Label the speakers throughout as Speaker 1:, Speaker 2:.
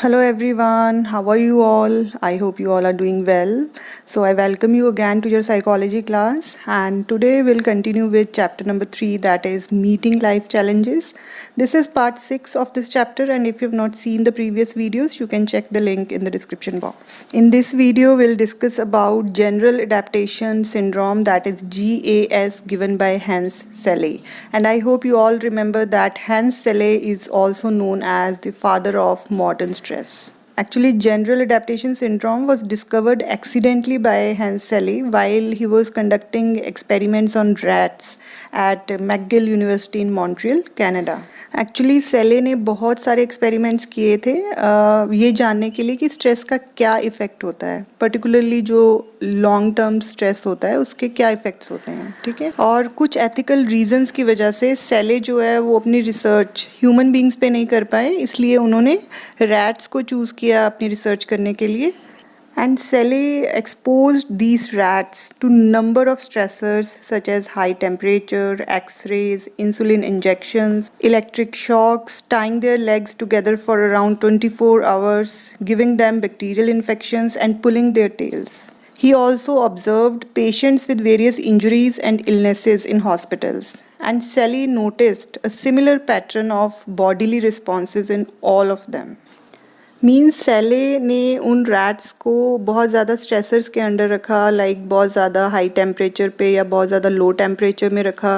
Speaker 1: Hello everyone, how are you all? I hope you all are doing well. So I welcome you again to your psychology class, and today we'll continue with chapter number 3, that is meeting life challenges. This is part 6 of this chapter, and if you've not seen the previous videos, you can check the link in the description box. In this video we'll discuss about general adaptation syndrome, that is GAS, given by Hans Selye. And I hope you all remember that Hans Selye is also known as the father of modern stress. Actually, general adaptation syndrome was discovered accidentally by Hans Selye while he was conducting experiments on rats at McGill University in Montreal, Canada. Actually Selye ने बहुत सारे experiments किए थे ये जानने के लिए कि स्ट्रेस का क्या इफ़ेक्ट होता है, पर्टिकुलरली जो लॉन्ग टर्म स्ट्रेस होता है उसके क्या इफ़ेक्ट्स होते हैं, ठीक है। और कुछ एथिकल रीजंस की वजह से सेले जो है वो अपनी रिसर्च ह्यूमन बींग्स पे नहीं कर पाए, इसलिए उन्होंने रैट्स को चूज़ किया अपनी रिसर्च करने के लिए। And Selye exposed these rats to number of stressors such as high temperature, X-rays, insulin injections, electric shocks, tying their legs together for around 24 hours, giving them bacterial infections and pulling their tails. He also observed patients with various injuries and illnesses in hospitals. And Selye noticed a similar pattern of bodily responses in all of them. Means Selye ने उन rats को बहुत ज़्यादा stressors के under रखा, like बहुत ज़्यादा high temperature पे या बहुत ज़्यादा लो टेम्परेचर में रखा,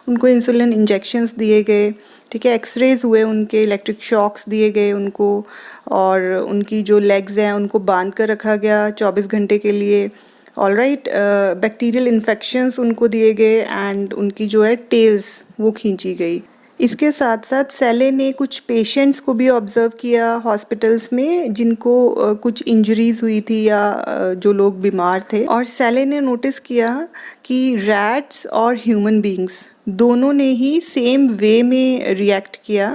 Speaker 1: उनको इंसुलिन इंजेक्शंस दिए गए, ठीक है, एक्सरेज हुए उनके, इलेक्ट्रिक शॉक्स दिए गए उनको, और उनकी जो लेग्स हैं उनको बांध कर रखा गया 24 घंटे के लिए। ऑलराइट, बैक्टीरियल इन्फेक्शंस उनको दिए गए एंड उनकी जो है टेल्स वो खींची गई। इसके साथ साथ सेले ने कुछ पेशेंट्स को भी ऑब्ज़र्व किया हॉस्पिटल्स में जिनको कुछ इंजरीज हुई थी या जो लोग बीमार थे, और सेले ने नोटिस किया कि रैट्स और ह्यूमन बींग्स दोनों ने ही सेम वे में रिएक्ट किया,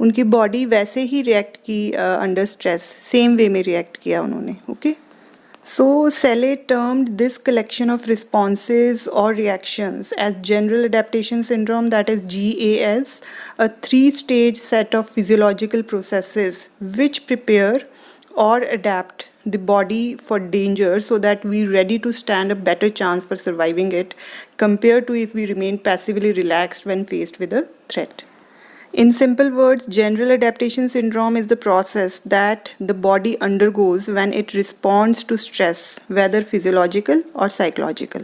Speaker 1: उनकी बॉडी वैसे ही रिएक्ट की अंडर स्ट्रेस, सेम वे में रिएक्ट किया उन्होंने, okay. So Selye termed this collection of responses or reactions as general adaptation syndrome, that is GAS, a three-stage set of physiological processes which prepare or adapt the body for danger so that we're ready to stand a better chance for surviving it compared to if we remain passively relaxed when faced with a threat. In simple words, general adaptation syndrome is the process that the body undergoes when it responds to stress, whether physiological or psychological.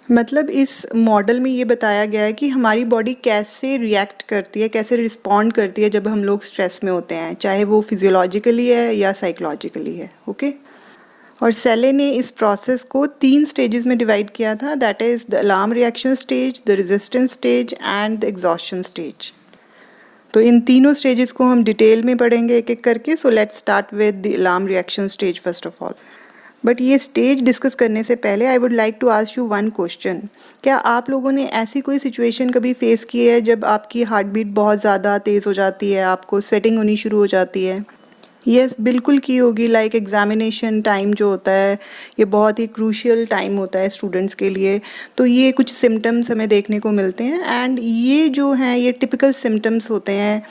Speaker 1: मतलब इस model में ये बताया गया है कि हमारी body कैसे रिएक्ट करती है, कैसे रिस्पॉन्ड करती है जब हम लोग स्ट्रेस में होते हैं, चाहे वो फिजियोलॉजिकली है या साइकोलॉजिकली है, ओके। और सेले ने इस प्रोसेस को 3 स्टेजेस में डिवाइड किया था, that is the alarm reaction stage, the resistance stage and the exhaustion stage. तो इन तीनों स्टेजेस को हम डिटेल में पढ़ेंगे एक एक करके। So let's start with the alarm reaction stage first of all. But ये स्टेज डिस्कस करने से पहले I would like to ask you one question. क्या आप लोगों ने ऐसी कोई सिचुएशन कभी फेस की है जब आपकी हार्ट बीट बहुत ज़्यादा तेज़ हो जाती है, आपको स्वेटिंग होनी शुरू हो जाती है? यस, बिल्कुल की होगी। लाइक एग्जामिनेशन टाइम जो होता है ये बहुत ही क्रूशियल टाइम होता है स्टूडेंट्स के लिए, तो ये कुछ सिम्टम्स हमें देखने को मिलते हैं एंड ये जो हैं ये टिपिकल सिम्टम्स होते हैं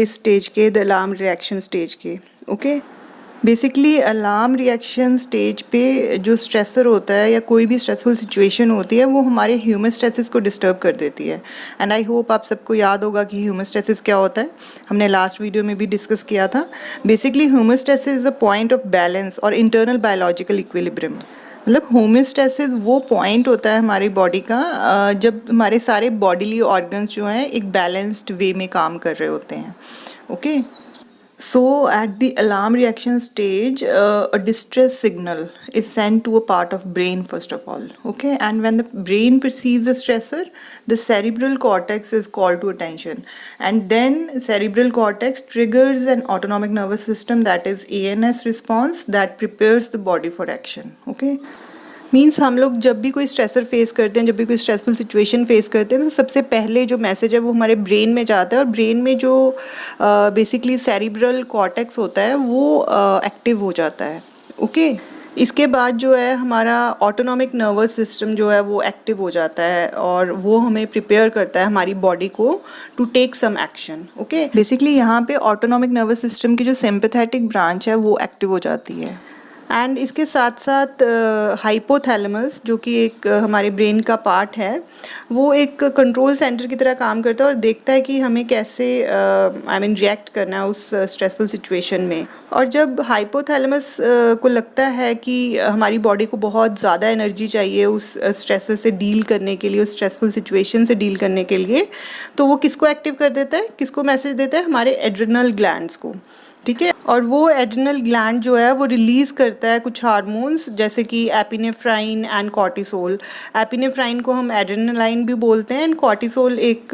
Speaker 1: इस स्टेज के, द अलार्म रिएक्शन स्टेज के, okay. Basically alarm reaction stage पे जो स्ट्रेसर होता है या कोई भी स्ट्रेसफुल सिचुएशन होती है वो हमारे ह्यूमोस्टेसिस को डिस्टर्ब कर देती है। एंड आई होप आप सबको याद होगा कि ह्यूमोस्टेसिस क्या होता है, हमने लास्ट वीडियो में भी डिस्कस किया था। Basically homeostasis is a point of balance और इंटरनल बायोलॉजिकल इक्विलिब्रियम। मतलब होम्योस्टेसिस वो पॉइंट होता है हमारी बॉडी का जब हमारे सारे बॉडीली ऑर्गन्स जो हैं एक बैलेंस्ड वे में काम कर रहे होते हैं, okay. So at the alarm reaction stage, a distress signal is sent to a part of brain first of all, okay, and when the brain perceives a stressor, the cerebral cortex is called to attention, and then cerebral cortex triggers an autonomic nervous system, that is ANS response, that prepares the body for action, okay. Means हम लोग जब भी कोई stressor face करते हैं, जब भी कोई स्ट्रेसफुल सिचुएशन फेस करते हैं, तो सबसे पहले जो मैसेज है वो हमारे ब्रेन में जाता है, और ब्रेन में जो बेसिकली सेरिब्रल कॉर्टेक्स होता है वो एक्टिव हो जाता है, ओके। इसके बाद जो है हमारा ऑटोनॉमिक नर्वस सिस्टम जो है वो एक्टिव हो जाता है और वो हमें प्रिपेयर करता है हमारी बॉडी को to take some action. Okay, basically यहाँ पे ऑटोनॉमिक नर्वस सिस्टम की जो सिंपैथेटिक ब्रांच है वो एक्टिव हो जाती है। एंड इसके साथ साथ हाइपोथैलेमस जो कि एक हमारे ब्रेन का पार्ट है, वो एक कंट्रोल सेंटर की तरह काम करता है और देखता है कि हमें कैसे रिएक्ट करना है उस स्ट्रेसफुल सिचुएशन में। और जब हाइपोथैलेमस को लगता है कि हमारी बॉडी को बहुत ज़्यादा एनर्जी चाहिए उस स्ट्रेस से डील करने के लिए, उस स्ट्रेसफुल सिचुएशन से डील करने के लिए, तो वो किसको एक्टिव कर देता है, किसको मैसेज देता है, हमारे एड्रिनल ग्लैंड्स को। ठीक है, और वो एड्रिनल ग्लैंड जो है वो रिलीज़ करता है कुछ हार्मोन्स जैसे कि एपिनेफ्राइन एंड कॉर्टिसोल। एपिनेफ्राइन को हम एड्रेनालाइन भी बोलते हैं एंड कॉर्टिसोल एक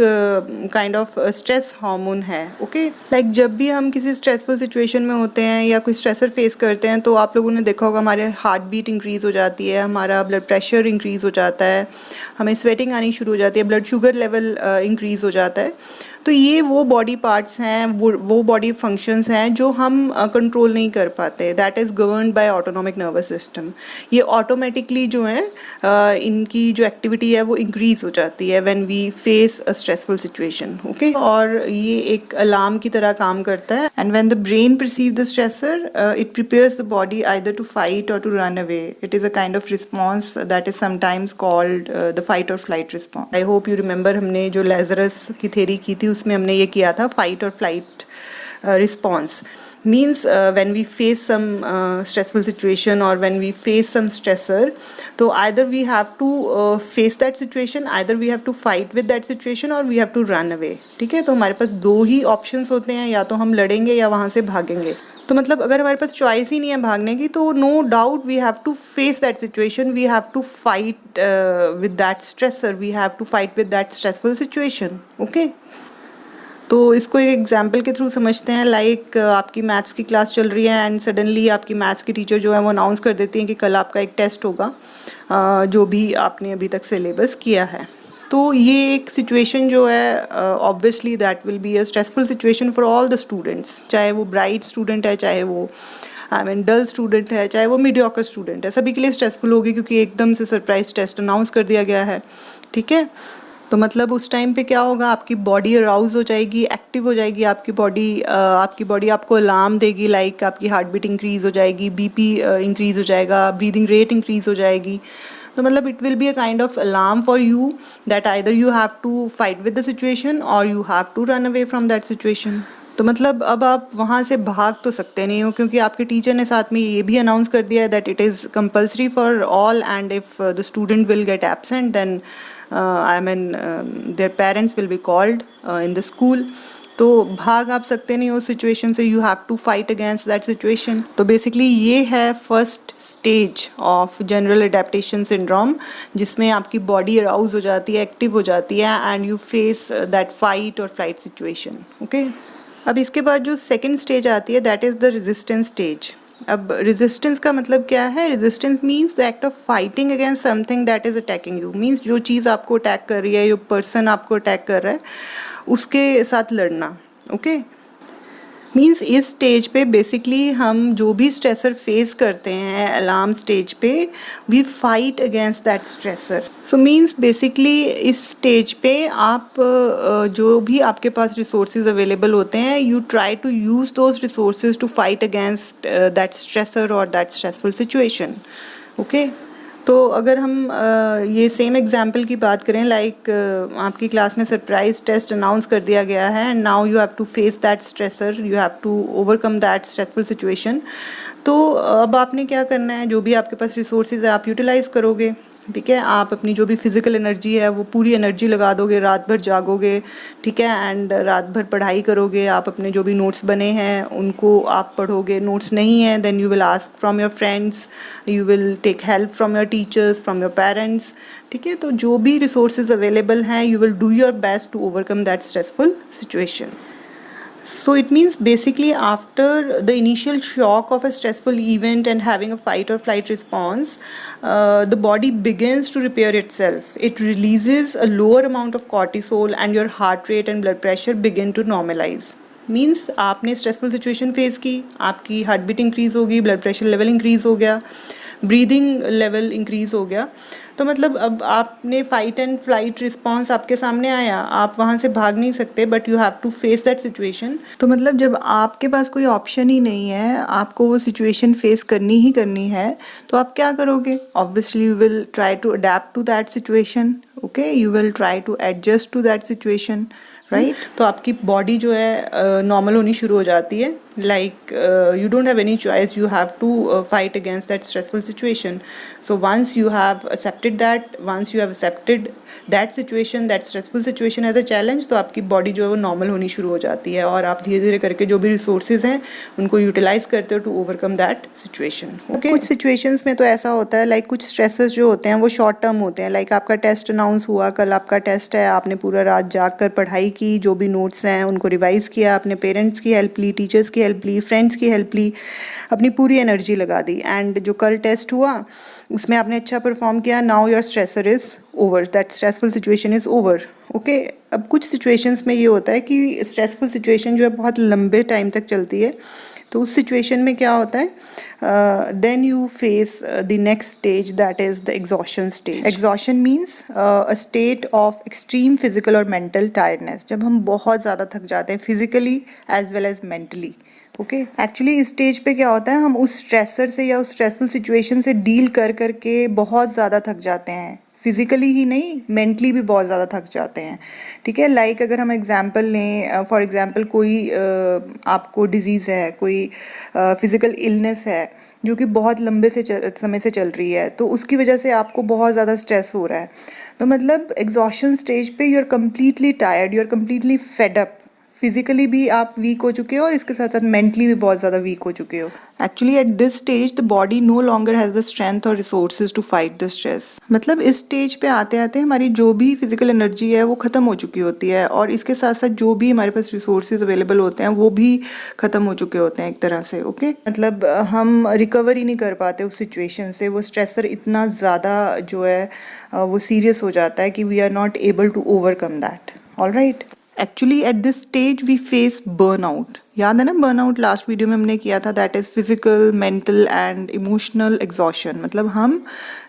Speaker 1: काइंड ऑफ स्ट्रेस हार्मोन है। ओके, लाइक जब भी हम किसी स्ट्रेसफुल सिचुएशन में होते हैं या कोई स्ट्रेसर फेस करते हैं तो आप लोगों ने देखा होगा हमारे हार्ट बीट इंक्रीज़ हो जाती है, हमारा ब्लड प्रेशर इंक्रीज़ हो जाता है, हमें स्वेटिंग आनी शुरू हो जाती है, ब्लड शुगर लेवल इंक्रीज़ हो जाता है। तो ये वो बॉडी पार्ट्स हैं, वो बॉडी फंक्शंस हैं जो हम कंट्रोल नहीं कर पाते। That is governed bye autonomic nervous system. ये ऑटोमेटिकली जो है इनकी जो एक्टिविटी है वो इंक्रीज हो जाती है when we face a stressful situation. Okay, और ये एक अलार्म की तरह काम करता है। And when the brain perceive the stressor it prepares the body either to fight और to run away. It is a kind of response that is sometimes called the fight और flight response. I hope you remember हमने जो लेज़रस की theory की थी उसमें हमने ये किया था फाइट और flight response means when we face some stressful situation or when we face some stressor, so either we have to face that situation, either we have to fight with that situation or we have to run away। ठीक है, तो हमारे पास दो ही options होते हैं, या तो हम लड़ेंगे या वहाँ से भागेंगे। तो मतलब अगर हमारे पास चॉइस ही नहीं है भागने की तो no doubt we have to face that situation, we have to fight with that stressor, we have to fight with that stressful situation. Okay, तो इसको एक एग्जाम्पल के थ्रू समझते हैं। लाइक आपकी मैथ्स की क्लास चल रही है एंड सडनली आपकी मैथ्स की टीचर जो है वो अनाउंस कर देती हैं कि कल आपका एक टेस्ट होगा जो भी आपने अभी तक सिलेबस किया है। तो ये एक सिचुएशन जो है obviously that will be a stressful situation for all the students, चाहे वो ब्राइट स्टूडेंट है, चाहे वो डल स्टूडेंट है, चाहे वो मीडियोकर स्टूडेंट है, सभी के लिए स्ट्रेसफुल होगी क्योंकि एकदम से सरप्राइज टेस्ट अनाउंस कर दिया गया है। ठीक है, तो मतलब उस टाइम पे क्या होगा, आपकी बॉडी अराउज हो जाएगी, एक्टिव हो जाएगी आपकी बॉडी आपको अलार्म देगी। लाइक आपकी हार्ट बीट इंक्रीज़ हो जाएगी, बीपी इंक्रीज़ हो जाएगा, ब्रीदिंग रेट इंक्रीज़ हो जाएगी। तो मतलब it will be a kind of alarm for you that either you have to fight with the situation और you have to run away from that situation. तो मतलब अब आप वहाँ से भाग तो सकते नहीं हो क्योंकि आपके टीचर ने साथ में ये भी अनाउंस कर दिया है that it is compulsory for all and if the student will get absent then their parents will be called in the school. तो भाग आप सकते नहीं हो उस सिचुएशन से, you have to fight against that situation. तो बेसिकली ये है first stage of general adaptation syndrome, जिसमें आपकी बॉडी अराउज हो जाती है, एक्टिव हो जाती है and you face that fight और फ्लाइट सिचुएशन। ओके, अब इसके बाद जो सेकेंड स्टेज आती है that is the resistance stage. अब रेजिस्टेंस का मतलब क्या है? Resistance means the act of fighting against something that is attacking you. Means जो चीज़ आपको अटैक कर रही है, जो पर्सन आपको अटैक कर रहा है, उसके साथ लड़ना। ओके, मीन्स इस स्टेज पे बेसिकली हम जो भी स्ट्रेसर फेस करते हैं अलार्म स्टेज पे, we fight against that stressor. So means basically इस स्टेज पे आप जो भी आपके पास रिसोर्सेज अवेलेबल होते हैं, you try to use those resources to fight against that stressor और दैट स्ट्रेसफुल सिचुएशन। ओके, तो अगर हम ये सेम एग्जाम्पल की बात करें, लाइक आपकी क्लास में सरप्राइज टेस्ट अनाउंस कर दिया गया है and now you have to face that stressor, you have to overcome that stressful situation. तो अब आपने क्या करना है, जो भी आपके पास रिसोर्सेज है आप यूटिलाइज़ करोगे। ठीक है, आप अपनी जो भी फिज़िकल एनर्जी है वो पूरी एनर्जी लगा दोगे, रात भर जागोगे। ठीक है, एंड रात भर पढ़ाई करोगे, आप अपने जो भी नोट्स बने हैं उनको आप पढ़ोगे। नोट्स नहीं है then you will ask from your friends, you will take help from your teachers, from your parents. ठीक है, तो जो भी रिसोर्सेज अवेलेबल हैं you will do your best to overcome that stressful situation. So it means basically after the initial shock of a stressful event and having a fight or flight response, the body begins to repair itself. It releases a lower amount of cortisol and your heart rate and blood pressure begin to normalize. Means आपने stressful situation face की, आपकी heart beat increase होगी, blood pressure level increase हो गया, breathing level increase हो गया। तो मतलब अब आपने फाइट एंड फ्लाइट रिस्पॉन्स आपके सामने आया, आप वहाँ से भाग नहीं सकते, but you have to face that situation. तो मतलब जब आपके पास कोई ऑप्शन ही नहीं है, आपको वो सिचुएशन फेस करनी ही करनी है, तो आप क्या करोगे? Obviously you will try to adapt to that situation, okay, you will try to adjust to that situation, right? तो आपकी बॉडी जो है नॉर्मल होनी शुरू हो जाती है। Like you don't have any choice, you have to fight against that stressful situation. So once you have accepted that, once you have accepted that situation, that stressful situation as a challenge, तो आपकी body जो है वो normal होनी शुरू हो जाती है और आप धीरे धीरे करके जो भी रिसोर्सेज हैं उनको यूटिलाइज करते हो to overcome that situation, okay? कुछ सिचुएशंस में तो ऐसा होता है, लाइक कुछ स्ट्रेसेस जो होते हैं वो शॉर्ट टर्म होते हैं। लाइक आपका टेस्ट अनाउंस हुआ, कल आपका टेस्ट है, आपने पूरा रात जाग कर पढ़ाई की, जो भी नोट्स हैं उनको रिवाइज किया, अपने पेरेंट्स की हेल्प ली, टीचर्स की हेल्प ली, फ्रेंड्स की हेल्प ली, अपनी पूरी एनर्जी लगा दी, एंड जो कल टेस्ट हुआ उसमें आपने अच्छा परफॉर्म किया। Now your stressor is over, that stressful situation is over, okay? अब कुछ सिचुएशंस में ये होता है कि स्ट्रेसफुल सिचुएशन जो है बहुत लंबे टाइम तक चलती है, तो उस सिचुएशन में क्या होता है, then you face the next stage, that is the exhaustion stage. Exhaustion means a state of extreme physical और मेंटल टायर्डनेस, जब हम बहुत ज़्यादा थक जाते हैं physically as well as mentally, okay? Actually इस स्टेज पे क्या होता है, हम उस स्ट्रेसर से या उस स्ट्रेसफुल सिचुएशन से डील कर करके बहुत ज़्यादा थक जाते हैं, फिजिकली ही नहीं मेंटली भी बहुत ज़्यादा थक जाते हैं, ठीक है? लाइक अगर हम एग्जांपल लें, फॉर एग्जांपल कोई आपको डिजीज़ है, कोई फिज़िकल इलनेस है जो कि बहुत लंबे से समय से चल रही है, तो उसकी वजह से आपको बहुत ज़्यादा स्ट्रेस हो रहा है, तो मतलब एग्जॉशन स्टेज पे you are completely tired, you are completely fed up, physically भी आप वीक हो चुके हो और इसके साथ साथ मेंटली भी बहुत ज़्यादा वीक हो चुके हो। Actually at this stage the body no longer has the strength और resources to fight the stress. मतलब इस स्टेज पे आते आते हमारी जो भी फिजिकल एनर्जी है वो ख़त्म हो चुकी होती है और इसके साथ साथ जो भी हमारे पास रिसोर्सेज अवेलेबल होते हैं वो भी ख़त्म हो चुके होते हैं एक तरह से, ओके? मतलब हम रिकवर ही नहीं कर पाते उस सिचुएशन से, वो स्ट्रेसर इतना ज़्यादा जो है वो सीरियस हो जाता है कि we are not able to overcome that, alright? Actually at this stage we face burnout. याद है ना, बर्नआउट लास्ट वीडियो में हमने किया था, that is physical, mental and emotional exhaustion. मतलब हम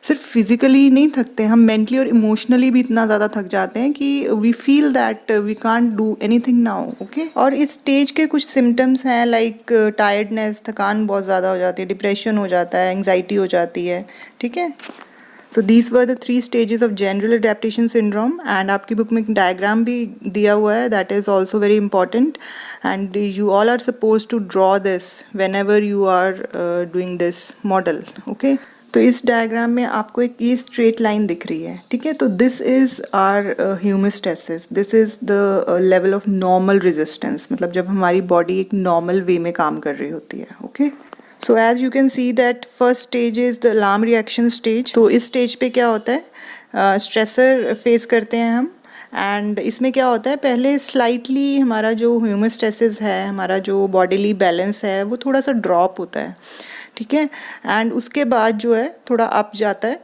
Speaker 1: सिर्फ फिजिकली नहीं थकते, हम मेंटली और इमोशनली भी इतना ज़्यादा थक जाते हैं कि we feel that we can't do anything now, okay? और इस स्टेज के कुछ सिम्टम्स हैं, लाइक टायर्डनेस, थकान बहुत ज़्यादा हो जाती है, डिप्रेशन हो जाता है, एंग्जाइटी हो जाती है, ठीक है? So these were the 3 stages of general adaptation syndrome, and आपकी बुक में एक डायग्राम भी दिया हुआ है, that is also very important, and you all are supposed to draw this whenever you are doing this model, okay? तो इस diagram में आपको एक ये स्ट्रेट लाइन दिख रही है, ठीक है? तो this is our homeostasis, this is the level of normal resistance, मतलब जब हमारी बॉडी एक नॉर्मल वे में काम कर रही होती है, okay? So as you can see that first stage is the alarm reaction stage. तो इस स्टेज पे क्या होता है, स्ट्रेसर फेस करते हैं हम, एंड इसमें क्या होता है, पहले स्लाइटली हमारा जो होम्योस्टेसिस है, हमारा जो बॉडीली बैलेंस है वो थोड़ा सा ड्रॉप होता है, ठीक है? एंड उसके बाद जो है थोड़ा अप जाता है,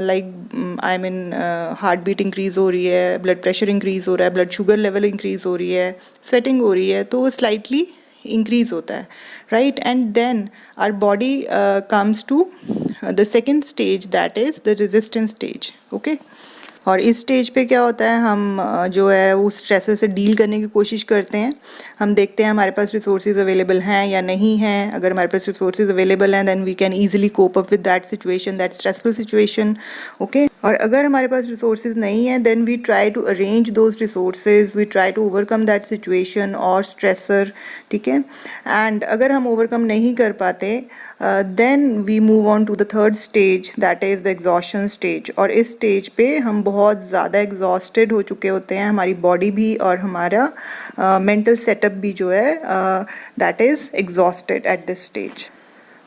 Speaker 1: like I mean heartbeat increase हो रही है, ब्लड प्रेशर इंक्रीज़ हो रहा है, ब्लड शुगर लेवल इंक्रीज़ हो रही है, स्वेटिंग हो रही है, तो वो स्लाइटली इंक्रीज़ होता है, right? And then our body comes to the second stage, that is the resistance stage, okay? और इस स्टेज पे क्या होता है, हम जो है वो स्ट्रेस से डील करने की कोशिश करते हैं, हम देखते हैं हमारे पास रिसोर्सेज अवेलेबल हैं या नहीं हैं। अगर हमारे पास रिसोर्सेज अवेलेबल हैं then we can easily cope up with that situation, that stressful situation, okay? और अगर हमारे पास रिसोर्सेज नहीं है then we try to arrange those resources, we try to overcome that situation और स्ट्रेसर, ठीक है? एंड अगर हम ओवरकम नहीं कर पाते then we move on to the third stage, that is the exhaustion stage. और इस स्टेज पे हम बहुत ज़्यादा एग्जॉस्टेड हो चुके होते हैं, हमारी बॉडी भी और हमारा मेंटल सेटअप भी जो है that is exhausted eight this stage.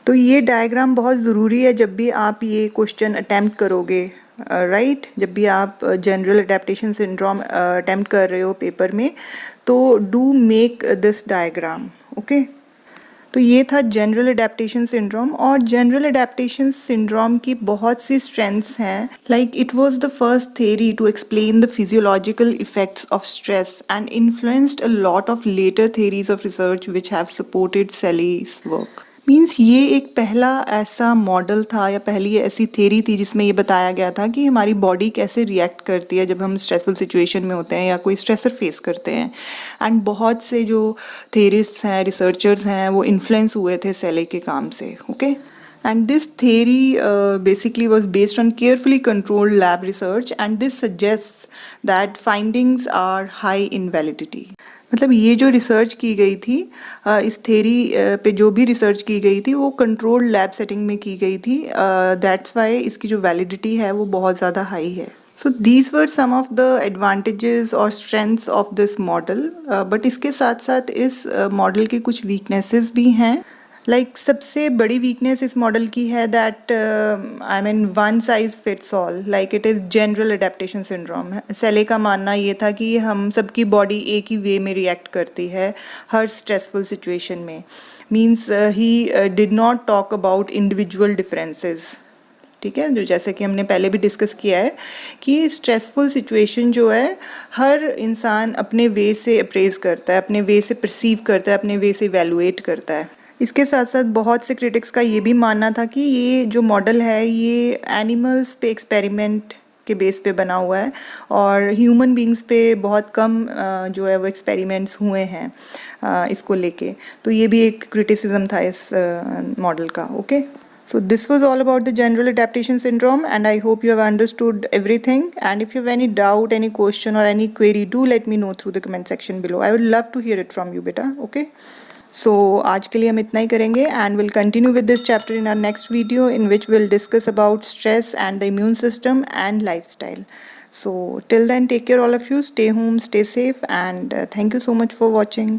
Speaker 1: तो ये डायग्राम बहुत ज़रूरी है जब भी आप ये क्वेश्चन अटैम्प्ट करोगे, राइट? जब भी आप जनरल अडेप्टेशन सिंड्रोम अटैम्प्ट कर रहे हो पेपर में, तो do make this diagram, okay? तो ये था जनरल अडेप्टेशन सिंड्रोम। और जनरल अडेप्टेशन सिंड्रोम की बहुत सी स्ट्रेंथ्स हैं, like it was the first theory to explain the physiological effects of stress and influenced a lot of later theories of research which have supported Selye's work. Means ये एक पहला ऐसा model था या पहली ऐसी थ्योरी थी जिसमें ये बताया गया था कि हमारी बॉडी कैसे रिएक्ट करती है जब हम स्ट्रेसफुल सिचुएशन में होते हैं या कोई स्ट्रेसर फेस करते हैं। एंड बहुत से जो थेरिस्ट्स हैं, रिसर्चर्स हैं, वो इन्फ्लुएंस हुए थे सेले के काम से। Okay, and this theory basically was based on carefully controlled lab research, and this suggests that findings are high in validity। मतलब ये जो रिसर्च की गई थी, इस थेरी पे जो भी रिसर्च की गई थी वो कंट्रोल्ड लैब सेटिंग में की गई थी। दैट्स वाई इसकी जो वैलिडिटी है वो बहुत ज़्यादा हाई है। So these were some of the advantages और strengths of this model. But इसके साथ साथ इस मॉडल के कुछ वीकनेसेस भी हैं। सबसे बड़ी वीकनेस इस मॉडल की है that I mean one size fits all, like it is general adaptation syndrome. Selye का मानना ये था कि हम सबकी बॉडी एक ही वे में रिएक्ट करती है हर स्ट्रेसफुल सिचुएशन में। Means he did not talk about individual differences. ठीक है, जो जैसे कि हमने पहले भी डिस्कस किया है कि स्ट्रेसफुल सिचुएशन जो है हर इंसान अपने वे से अप्रेज करता है, अपने वे से परसीव करता है, अपने वे से इवैल्यूएट करता है। इसके साथ साथ बहुत से क्रिटिक्स का ये भी मानना था कि ये जो मॉडल है ये एनिमल्स पे एक्सपेरिमेंट के बेस पे बना हुआ है और ह्यूमन बींग्स पे बहुत कम जो है वो एक्सपेरिमेंट्स हुए हैं इसको लेके। तो ये भी एक क्रिटिसिज्म था इस मॉडल का। Okay, so this was all about the general adaptation syndrome, and I hope you have understood everything. And if you have any doubt, any question or any query, do let me know through the comment section below. I would love to hear it from you, beta. Okay, so आज के लिए हम इतना ही करेंगे, and we'll continue with this chapter in our next video, in which we'll discuss about stress and the immune system and lifestyle. So till then, take care all of you, stay home, stay safe, and thank you so much for watching.